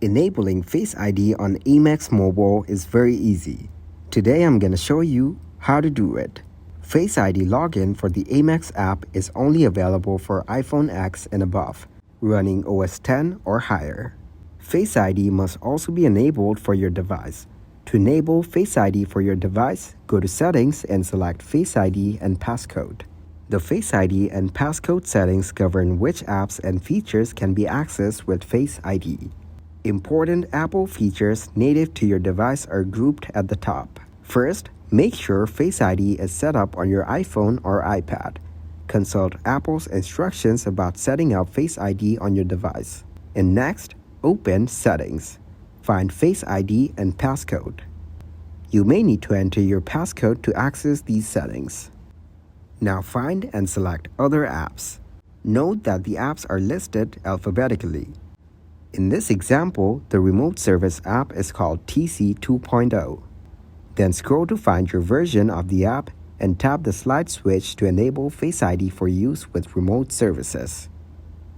Enabling Face ID on Amex Mobile is very easy. Today I'm going to show you how to do it. Face ID login for the Amex app is only available for iPhone X and above, running OS X or higher. Face ID must also be enabled for your device. To enable Face ID for your device, go to Settings and select Face ID and Passcode. The Face ID and Passcode settings govern which apps and features can be accessed with Face ID. Important Apple features native to your device are grouped at the top. First, make sure Face ID is set up on your iPhone or iPad. Consult Apple's instructions about setting up Face ID on your device. And next, open Settings. Find Face ID and Passcode. You may need to enter your passcode to access these settings. Now find and select Other Apps. Note that the apps are listed alphabetically. In this example, the remote service app is called TC 2.0. Then scroll to find your version of the app and tap the slide switch to enable Face ID for use with remote services.